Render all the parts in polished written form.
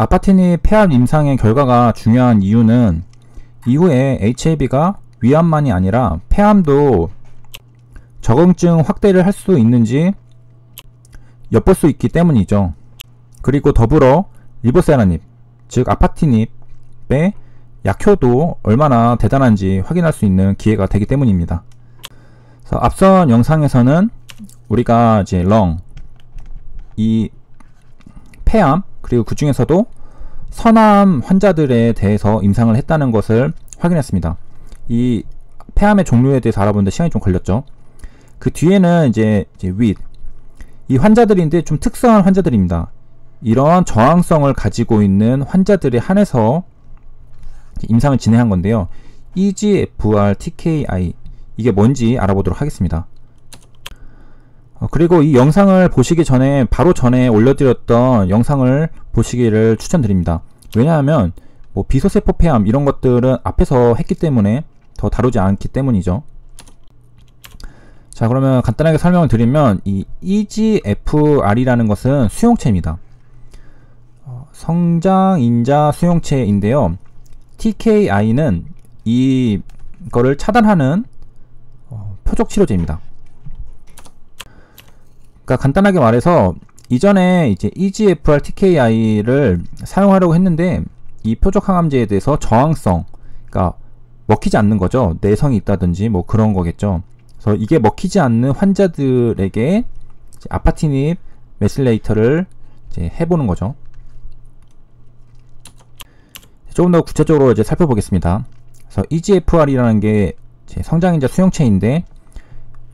아파티니 폐암 임상의 결과가 중요한 이유는 이후에 HAB가 위암만이 아니라 폐암도 적응증 확대를 할 수 있는지 엿볼 수 있기 때문이죠. 그리고 더불어 리보세라닙, 즉 아파티닙의 약효도 얼마나 대단한지 확인할 수 있는 기회가 되기 때문입니다. 그래서 앞선 영상에서는 우리가 이제 이 폐암, 그리고 그 중에서도 선암 환자들에 대해서 임상을 했다는 것을 확인했습니다. 이 폐암의 종류에 대해서 알아보는데 시간이 좀 걸렸죠. 그 뒤에는 이제 이 환자들인데 좀 특수한 환자들입니다. 이런 저항성을 가지고 있는 환자들에 한해서 임상을 진행한 건데요. EGFR TKI, 이게 뭔지 알아보도록 하겠습니다. 그리고 이 영상을 보시기 전에 바로 전에 올려드렸던 영상을 보시기를 추천드립니다. 왜냐하면 뭐 비소세포 폐암 이런 것들은 앞에서 했기 때문에 더 다루지 않기 때문이죠. 자, 그러면 간단하게 설명을 드리면 이 EGFR이라는 것은 수용체입니다. 성장인자 수용체인데요. TKI는 이거를 차단하는 표적 치료제입니다. 그러니까 간단하게 말해서 이전에 이제 EGFR TKI를 사용하려고 했는데 이 표적 항암제에 대해서 저항성, 그러니까 먹히지 않는 거죠. 내성이 있다든지 뭐 그런 거겠죠. 그래서 이게 먹히지 않는 환자들에게 아파티닙 메실레이터를 이제 해보는 거죠. 조금 더 구체적으로 이제 살펴보겠습니다. 그래서 EGFR이라는 게 성장인자 수용체인데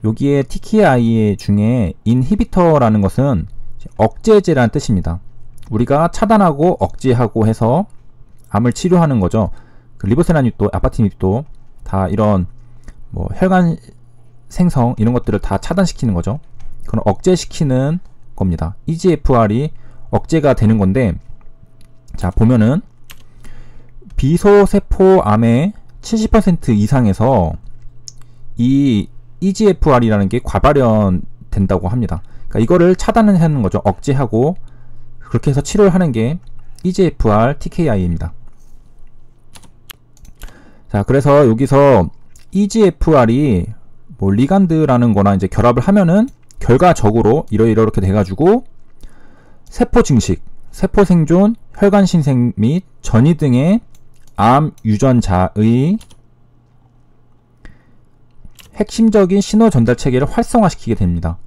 여기에 TKI 중에 인히비터라는 것은 억제제라는 뜻입니다. 우리가 차단하고 억제하고 해서 암을 치료하는 거죠. 그 리보세라닙도 아파티닙도 다 이런 뭐 혈관 생성 이런 것들을 다 차단시키는 거죠. 그건 억제시키는 겁니다. EGFR이 억제가 되는 건데, 자 보면은 비소세포암의 70% 이상에서 이 EGFR이라는 게 과발현된다고 합니다. 그러니까 이거를 차단을 하는 거죠. 억제하고 그렇게 해서 치료를 하는 게 EGFR TKI입니다. 자, 그래서 여기서 EGFR이 뭐 리간드라는 거나 이제 결합을 하면은 결과적으로 이렇게 돼가지고 세포 증식, 세포 생존, 혈관 신생 및 전이 등의 암 유전자의 핵심적인 신호 전달 체계를 활성화시키게 됩니다.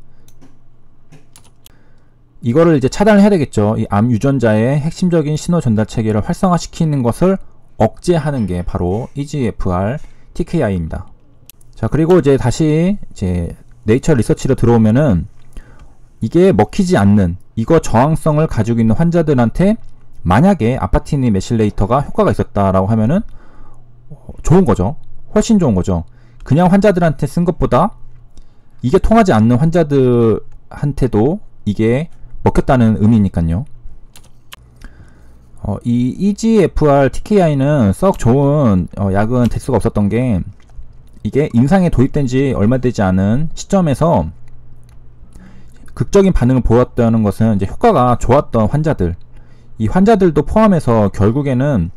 이거를 이제 차단을 해야 되겠죠. 이 암 유전자의 핵심적인 신호 전달 체계를 활성화시키는 것을 억제하는 게 바로 EGFR TKI입니다. 자, 그리고 이제 다시 네이처 리서치로 들어오면은 이게 먹히지 않는 이거 저항성을 가지고 있는 환자들한테 만약에 아파티닙 메실레이터가 효과가 있었다라고 하면은 좋은 거죠. 훨씬 좋은 거죠. 그냥 환자들한테 쓴 것보다 이게 통하지 않는 환자들한테도 이게 먹혔다는 의미니까요. 이 EGFR TKI는 썩 좋은 약은 될 수가 없었던 게 이게 임상에 도입된 지 얼마 되지 않은 시점에서 극적인 반응을 보였다는 것은 이제 효과가 좋았던 환자들, 이 환자들도 포함해서 결국에는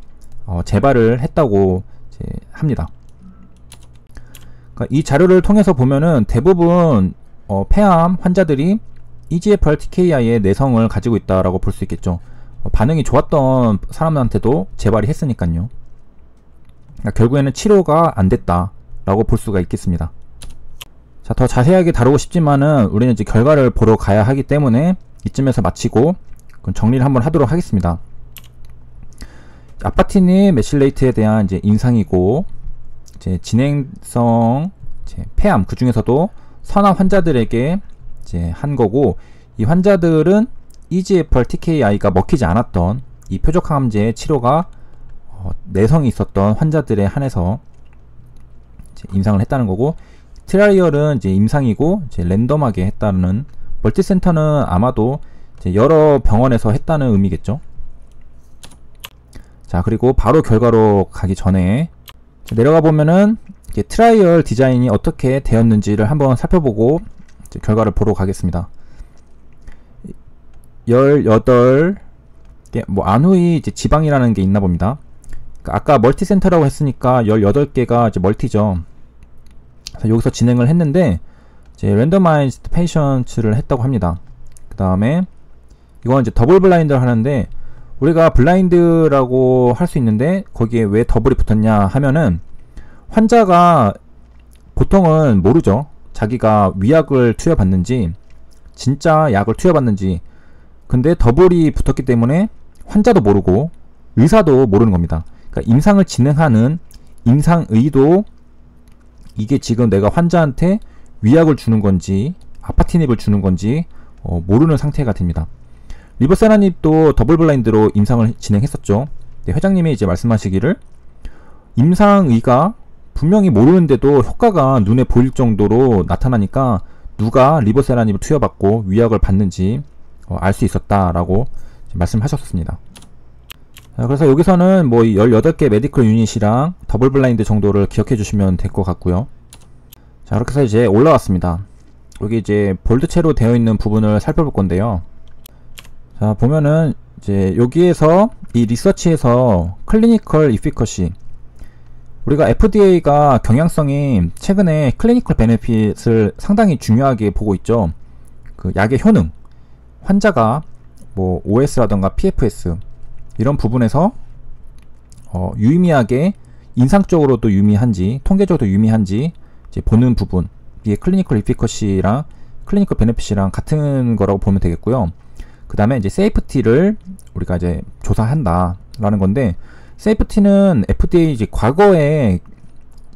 재발을 했다고 합니다. 그러니까 이 자료를 통해서 보면은 대부분 폐암 환자들이 EGFR TKI의 내성을 가지고 있다라고 볼 수 있겠죠. 반응이 좋았던 사람한테도 재발이 했으니까요. 그러니까 결국에는 치료가 안 됐다라고 볼 수가 있겠습니다. 자, 더 자세하게 다루고 싶지만은 우리는 이제 결과를 보러 가야 하기 때문에 이쯤에서 마치고 정리를 한번 하도록 하겠습니다. 아파티닙 메실레이트에 대한 이제 임상이고 진행성 폐암, 그 중에서도 선암 환자들에게 한 거고, 이 환자들은 EGFR TKI가 먹히지 않았던 이 표적항암제의 치료가 내성이 있었던 환자들에 한해서 임상을 했다는 거고, 트라이얼은 임상이고 랜덤하게 했다는, 멀티센터는 아마도 여러 병원에서 했다는 의미겠죠. 자, 그리고 바로 결과로 가기 전에 내려가 보면은 트라이얼 디자인이 어떻게 되었는지를 한번 살펴보고 결과를 보러 가겠습니다. 18개 이게 뭐 안후이 이제 지방이라는 게 있나 봅니다. 그러니까 아까 멀티센터라고 했으니까 18개가 이제 멀티죠. 그래서 여기서 진행을 했는데 이제 랜더마이즈드 페이션트를 했다고 합니다. 그 다음에 이건 이제 더블 블라인드를 하는데, 우리가 블라인드라고 할 수 있는데 거기에 왜 더블이 붙었냐 하면은, 환자가 보통은 모르죠. 자기가 위약을 투여받는지 진짜 약을 투여받는지. 근데 더블이 붙었기 때문에 환자도 모르고 의사도 모르는 겁니다. 그러니까 임상을 진행하는 임상의도 이게 지금 내가 환자한테 위약을 주는 건지 아파티닙을 주는 건지 모르는 상태가 됩니다. 리버세라닙도 더블 블라인드로 임상을 진행했었죠. 네, 회장님이 이제 말씀하시기를, 임상의가 분명히 모르는데도 효과가 눈에 보일 정도로 나타나니까 누가 리버세라닙을 투여받고 위약을 받는지 알 수 있었다라고 말씀하셨습니다. 그래서 여기서는 뭐 18개 메디컬 유닛이랑 더블 블라인드 정도를 기억해 주시면 될 것 같고요. 자, 그렇게 해서 이제 올라왔습니다. 여기 이제 볼드체로 되어 있는 부분을 살펴볼 건데요. 자, 보면은 이제 여기에서 이 리서치에서 클리니컬 이피커시, 우리가 FDA가 경향성이 최근에 클리니컬 베네핏을 상당히 중요하게 보고 있죠. 그 약의 효능, 환자가 뭐 OS라던가 PFS 이런 부분에서 유의미하게 인상적으로도 유의미한지 통계적으로 유의미한지 이제 보는 부분, 이게 클리니컬 이피커시랑 클리니컬 베네핏이랑 같은 거라고 보면 되겠고요. 그 다음에 이제 세이프티를 우리가 이제 조사한다 라는 건데, 세이프티는 FDA 이제 과거에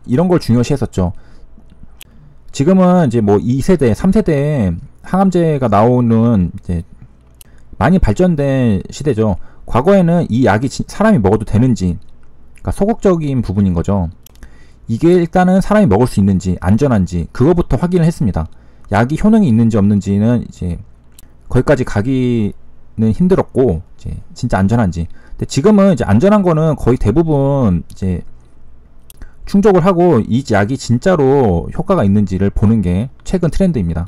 이런 걸 중요시 했었죠. 지금은 이제 뭐 2세대, 3세대 항암제가 나오는 이제 많이 발전된 시대죠. 과거에는 이 약이 사람이 먹어도 되는지, 그러니까 소극적인 부분인 거죠. 이게 일단은 사람이 먹을 수 있는지 안전한지 그거부터 확인을 했습니다. 약이 효능이 있는지 없는지는 이제 거기까지 가기는 힘들었고, 이제 진짜 안전한지. 근데 지금은 이제 안전한 거는 거의 대부분 이제 충족을 하고 이 약이 진짜로 효과가 있는지를 보는 게 최근 트렌드입니다.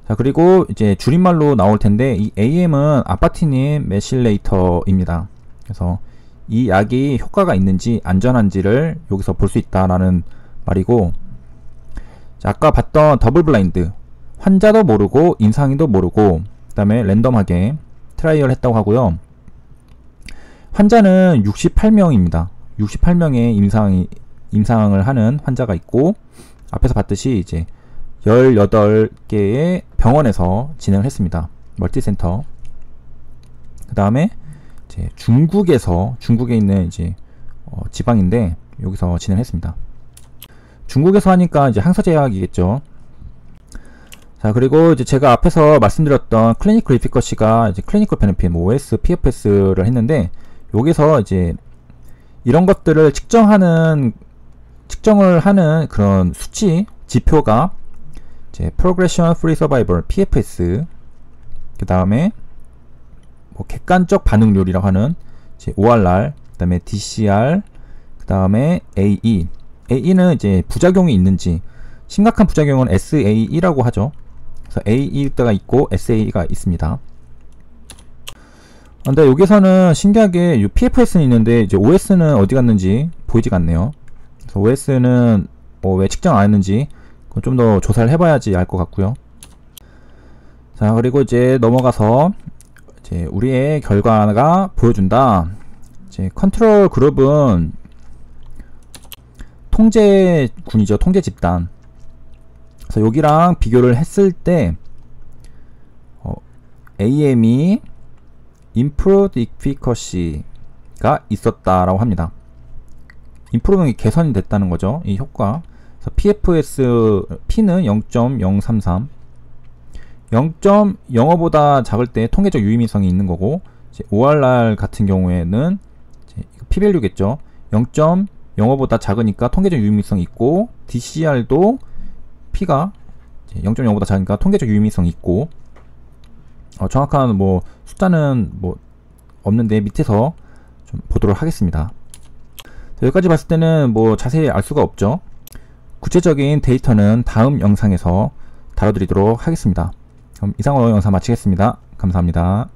자, 그리고 이제 줄임말로 나올 텐데, 이 AM은 아파티닌 메실레이터입니다. 그래서 이 약이 효과가 있는지 안전한지를 여기서 볼 수 있다라는 말이고, 자, 아까 봤던 더블 블라인드, 환자도 모르고 임상의도 모르고 그 다음에 랜덤하게 트라이얼 했다고 하고요. 환자는 68명입니다. 68명의 임상을 하는 환자가 있고, 앞에서 봤듯이 이제 18개의 병원에서 진행을 했습니다. 멀티센터. 그 다음에 이제 중국에 있는 이제 지방인데 여기서 진행했습니다. 중국에서 하니까 이제 항서제약이겠죠. 자, 그리고 이제 제가 앞에서 말씀드렸던 클리니컬 이피커시가 이제 클리니컬 베네핏, 뭐 OS, PFS를 했는데, 여기서 이제 이런 것들을 측정을 하는 그런 수치, 지표가 이제 Progression Free Survival, PFS, 그 다음에 뭐 객관적 반응률이라고 하는 이제 ORR, 그 다음에 DCR, 그 다음에 AE. AE는 이제 부작용이 있는지, 심각한 부작용은 SAE라고 하죠. 그래서 AE가 있고 SAE가 있습니다. 근데 여기서는 신기하게 PFS는 있는데 이제 OS는 어디 갔는지 보이지가 않네요. 그래서 OS는 왜 측정 안 했는지 좀 더 조사를 해봐야지 알 것 같고요. 자, 그리고 이제 넘어가서 이제 우리의 결과가 보여준다. 이제 컨트롤 그룹은 통제군이죠. 통제 집단. 그래서 여기랑 비교를 했을 때 AM이 Improved Efficacy가 있었다라고 합니다. Improve는 개선이 됐다는 거죠. 이 효과. 그래서 PFS P는 0.033, 0.05보다 작을 때 통계적 유의미성이 있는 거고, 이제 ORR 같은 경우에는 이제 P-밸류겠죠. 0.05보다 작으니까 통계적 유의미성이 있고, DCR도 P가 0.05보다 작으니까 통계적 유의미성이 있고, 정확한 뭐 숫자는 뭐 없는데 밑에서 좀 보도록 하겠습니다. 여기까지 봤을 때는 뭐 자세히 알 수가 없죠. 구체적인 데이터는 다음 영상에서 다뤄드리도록 하겠습니다. 그럼 이상으로 영상 마치겠습니다. 감사합니다.